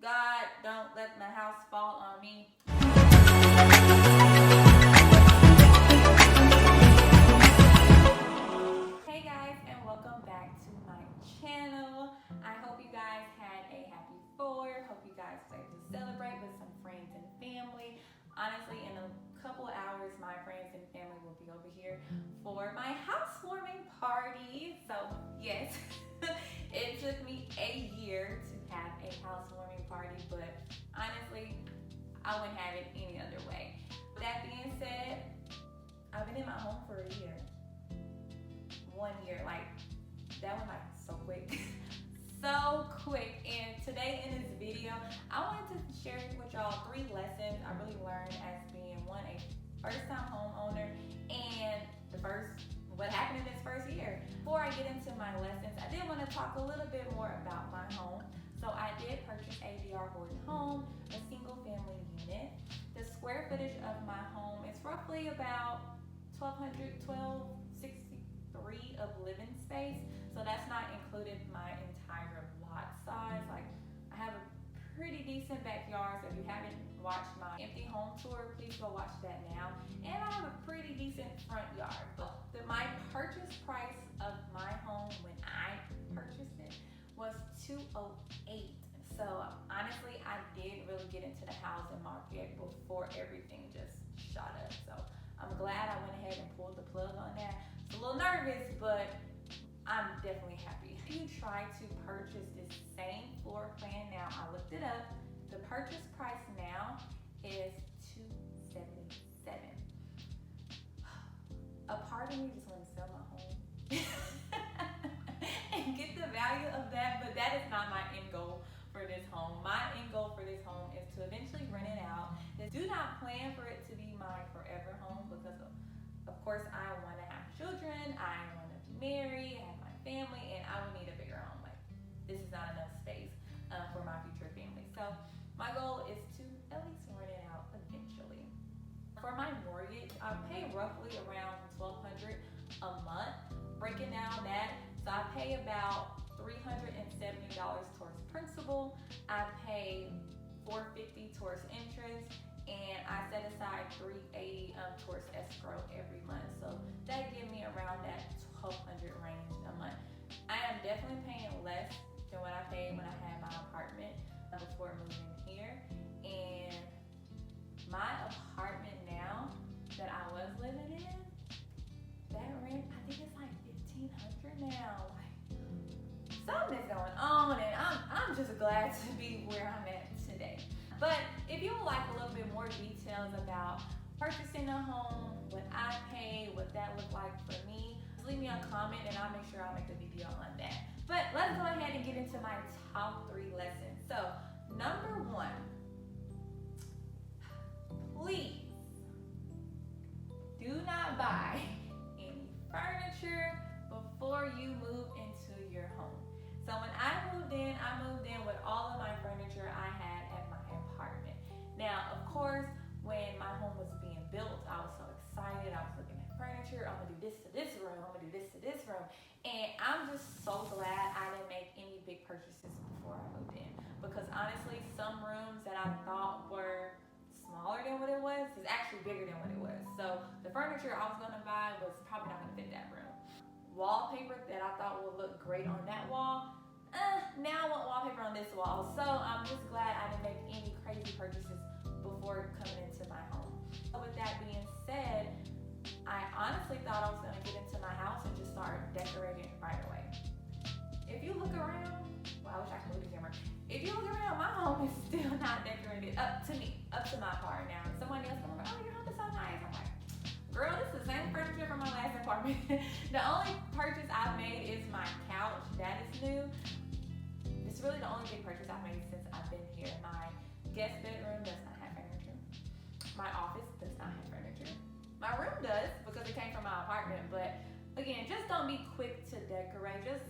God, don't let my house fall on me. Hey guys, and welcome back to my channel. I hope you guys had a happy 4th. Hope you guys decided to celebrate with some friends and family. Honestly, in a couple hours, my friends and family will be over here for my housewarming party. So yes, it took me a year to have a housewarming party, but honestly, I wouldn't have it any other way. That being said, I've been in my home for a year. 1 year, like that went like so quick. So quick. And today in this video, I wanted to share with y'all 3 lessons I really learned as being a first-time homeowner and what happened in this first year. Before I get into my lessons, I did want to talk a little bit more about my home. So I did purchase a D.R. Horton home, a single family unit. The square footage of my home is roughly about 1263 of living space. So that's not included my entire lot size. Like, I have a pretty decent backyard. So if you haven't watched my empty home tour, please go watch that now. And I have a pretty decent front yard. But my purchase price of my home when I purchased it was $208. So honestly, I did really get into the housing market before everything just shot up. So I'm glad I went ahead and pulled the plug on that. It's a little nervous, but I'm definitely happy. If you try to purchase this same floor plan now, I looked it up. The purchase price now is $277. A part of me just want to sell my home and get the value of that, but that is not my end goal for this home. My end goal for this home is to eventually rent it out. Do not plan for it to be my forever home because of course I want to have children, I want to be married, have my family, and I would need a bigger home. Like, this is not enough space for my future family. So my goal is to at least rent it out eventually. For my mortgage, I pay roughly around $1,200 a month. Breaking down that, so I pay about $370 towards principal. I pay $450 towards interest, and I set aside $380 towards escrow every month. So that gives me around that $1,200 range a month. I am definitely paying less than what I paid when I had my apartment before moving here. And my apartment now that I was living in, that rent, I think it's like $1,500 now. Like, something is going on, and I'm just glad to be where I'm at today. But if you would like a little bit more details about purchasing a home, what I paid, what that looked like for me, just leave me a comment and I'll make sure I'll make a video on that. But let's go ahead and get into my top 3 lessons. So, number 1, please do not buy any furniture before you move into your home. So when I moved in with all of my furniture I had at my apartment. Now, of course, when my home was being built, I was so excited. I was looking at furniture. I'm gonna do this to this room. I'm gonna do this to this room. And I'm just so glad I didn't make any big purchases before I moved in. Because honestly, some rooms that I thought were smaller than what it was is actually bigger than what it was. So the furniture I was gonna buy was probably not gonna fit that room. Wallpaper that I thought would look great on that wall, now I want wallpaper on this wall. So I'm just glad I didn't make any crazy purchases before coming into my home. With that being said, I honestly thought I was gonna get into my house and just start decorating right away. If you look around, well, I wish I could move the camera. If you look around, my home is still not decorated up to my part now. Someone else come over, oh, your home is so nice. I'm like, girl, this is the same furniture from my last apartment. The only purchase I've made is my couch. That is new. It's really the only big purchase I've made since I've been here. My guest bedroom does not have furniture. My office does not have furniture. My room does because it came from my apartment. But again, just don't be quick to decorate. Just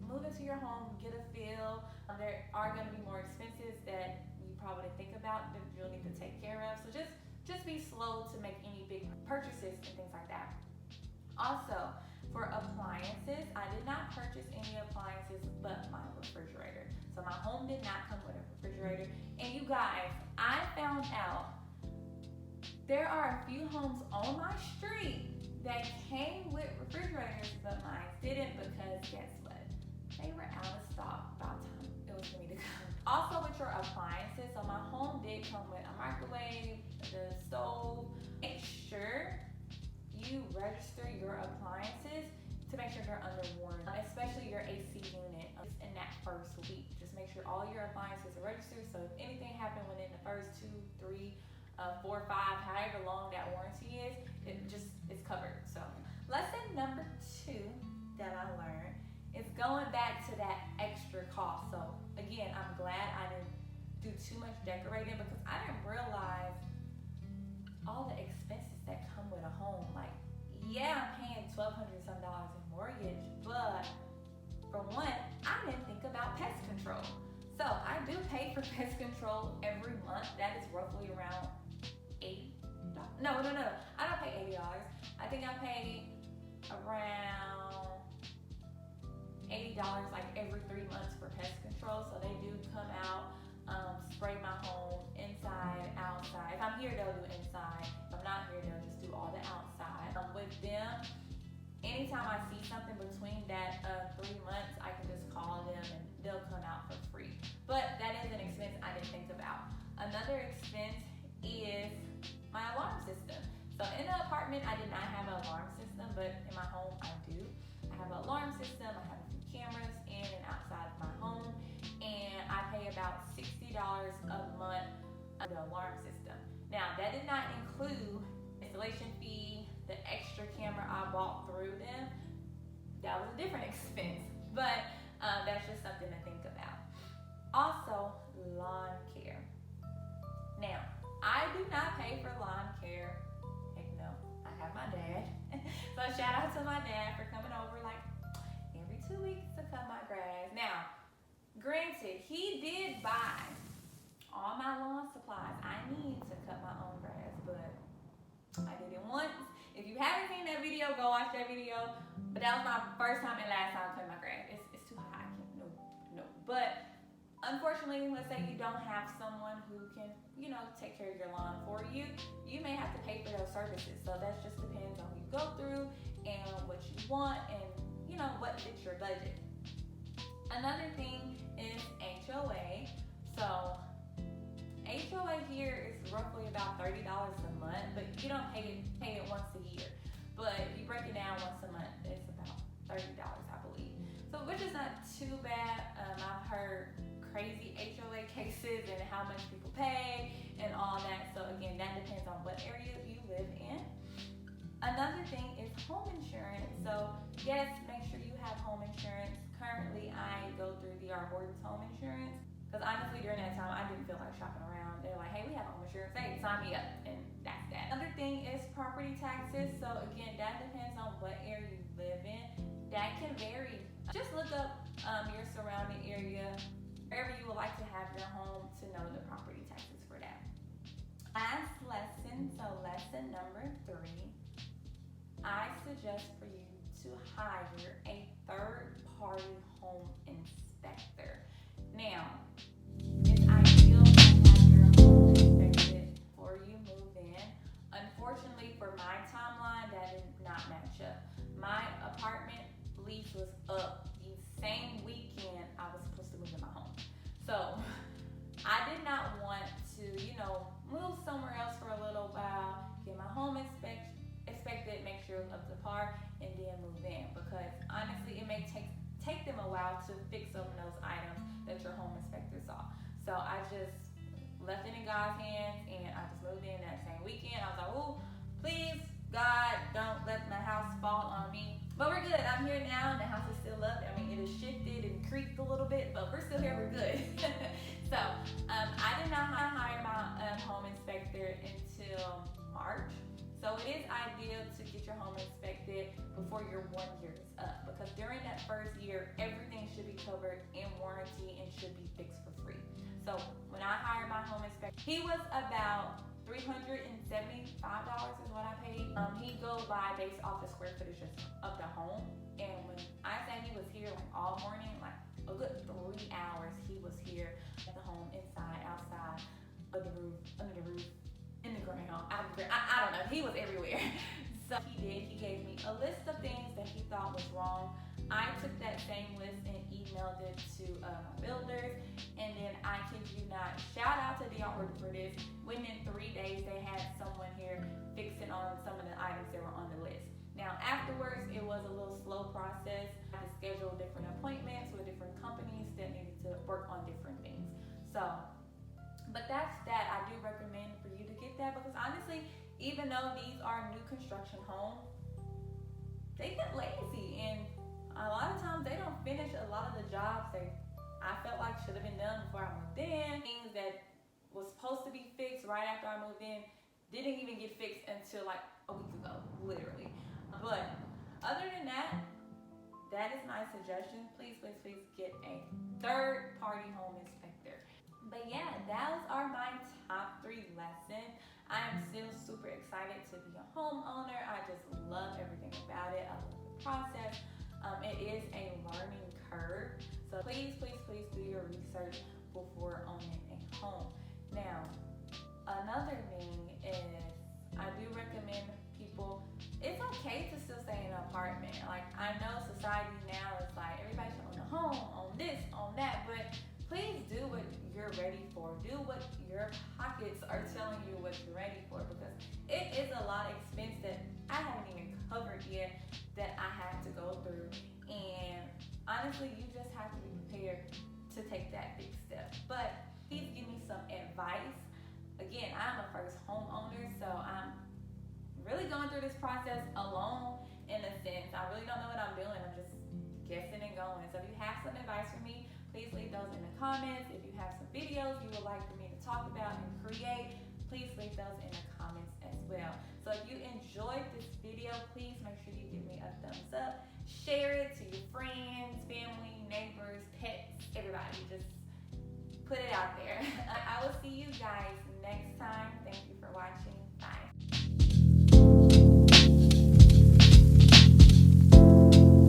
move into your home, get a feel. There are going to be more expenses that you probably think about that you'll need to take care of. So just be slow to make any big purchases and things like that. Also, for appliances, I did not purchase any appliances but my refrigerator. So my home did not come with a refrigerator. And you guys, I found out there are a few homes on my street that came with refrigerators, but mine didn't, because guess what? They were out of stock by the time it was for me to come. Also with your appliances, so my home did come with a microwave, the stove. Make sure you register your appliances to make sure they're under warranty, especially your AC unit in that first week. Just make sure all your appliances are registered, so if anything happened within the first 2, 3, 4, 5, however long that warranty is, it's covered. So lesson number 2 that I learned is going back to that extra cost. So again, I'm glad I didn't do too much decorating, because I didn't realize all the expenses that come with a home. Like, yeah, I'm paying $1,200 some dollars in mortgage, but for one, I didn't think about pest control. So I do pay for pest control every month. That is roughly around $80. No. I don't pay $80. I think I pay around $80 like every 3 months for pest control. So they do come out, spray my home inside, outside. If I'm here, they'll do inside. If I'm not here, they'll just do all the outside. With them, anytime I see something between that 3 months, I can just call them and they'll come out for free. But that is an expense I didn't think about. Another expense is my alarm system. So in the apartment, I did not have an alarm system, but in my home, I do. I have an alarm system. I have a few cameras in and outside of my home, and I pay about $60 a month on the alarm system. Now, that did not include installation fee, the extra camera I bought through them. That was a different expense, but that's just something to think about. Also, lawn care. Now, I do not pay for lawn care. Heck no, I have my dad. So shout out to my dad for coming over like every 2 weeks to cut my grass. Now, granted, he did buy all my lawn supplies I need to cut my own grass, but I did it once. If you haven't seen that video, go watch that video. But that was my first time and last time cutting my grass. It's too high. I can't, no. But unfortunately, let's say you don't have someone who can, take care of your lawn for you. You may have to pay for those services. So that just depends on who you go through and what you want and, what fits your budget. Another thing is HOA. So HOA here is roughly about $30 a month, but you don't pay it once a year. But if you break it down once a month, it's about $30, I believe. So which is not too bad. I've heard crazy HOA cases and how much people pay and all that. So again, that depends on what area you live in. Another thing is home insurance. So yes, make sure you have home insurance. Currently, I go through D.R. Horton's home insurance. Because honestly, during that time, I didn't feel like shopping around. They're like, hey, we have home insurance. Hey, sign me up. And that's that. Another thing is property taxes. So again, that depends on what area you live in. That can vary. Just look up your surrounding area, wherever you would like to have your home, to know the property taxes for that. Last lesson, so lesson number 3, I suggest for you to hire a third-party home inspector. Now, it's ideal to have your home inspected before you move in. Unfortunately, for my timeline, that did not match up. My apartment lease was up the same weekend I was supposed to move in my home. So I did not want to, move somewhere else for a little while, get my home inspected, make sure it's up to par, and then move in. Because honestly, it may take them a while to fix up those items that your home inspector saw. So I just left it in God's hands, and I just moved in that same weekend. I was like, oh, please, God, don't let my house fall on me. But we're good. I'm here now, and the house is still up. I mean, it has shifted and creaked a little bit, but we're still here. We're good. So I did not hire my home inspector until March. So it is ideal to get your home inspected before your 1 year is up, because during that first year, everything should be covered in warranty and should be fixed for free. So when I hired my home inspector, he was about $375 is what I paid. He goes by based off the square footage of the home. And when I say he was here all morning, like a good 3 hours, he was here at the home inside I don't know, he was everywhere. So he gave me a list of things that he thought was wrong. I took that same list and emailed it to my builders, and then I kid you not, shout out to the artwork for this. Within 3 days, they had someone here fixing on some of the items that were on the list. Now afterwards, it was a little slow process. I had to schedule different appointments with different companies that needed to work on different things. So, but that's that. I do recommend for you to get that, because honestly, even though these are new construction homes, they get lazy, and a lot of times they don't finish a lot of the jobs that I felt like should have been done before I moved in. Things that was supposed to be fixed right after I moved in didn't even get fixed until like a week ago, literally. But other than that, that is my suggestion. Please, please, please get a third-party home inspector. But yeah, those are my top 3 lessons. I am still super excited to be a homeowner. I just love everything about it. I love the process. It is a learning curve. So please, please, please do your research before owning a home. Now, another thing is I do recommend people, it's okay to still stay in an apartment. Like, I know society now is like everybody should own a home, own this, own that, but please do what you're ready for. Do what your pockets are telling you what you're ready for, because it is a lot of expense that I haven't even covered yet that I have to go through. And honestly, you just have to be prepared to take that big step. But please give me some advice. Again, I'm a first homeowner, so I'm really going through this process alone in a sense. I really don't know what I'm doing. I'm just guessing and going. So if you have some advice for me, please leave those in the comments. If you have some videos you would like for me to talk about and create, please leave those in the comments as well. So if you enjoyed this video, please make sure you give me a thumbs up. Share it to your friends, family, neighbors, pets, everybody. Just put it out there. I will see you guys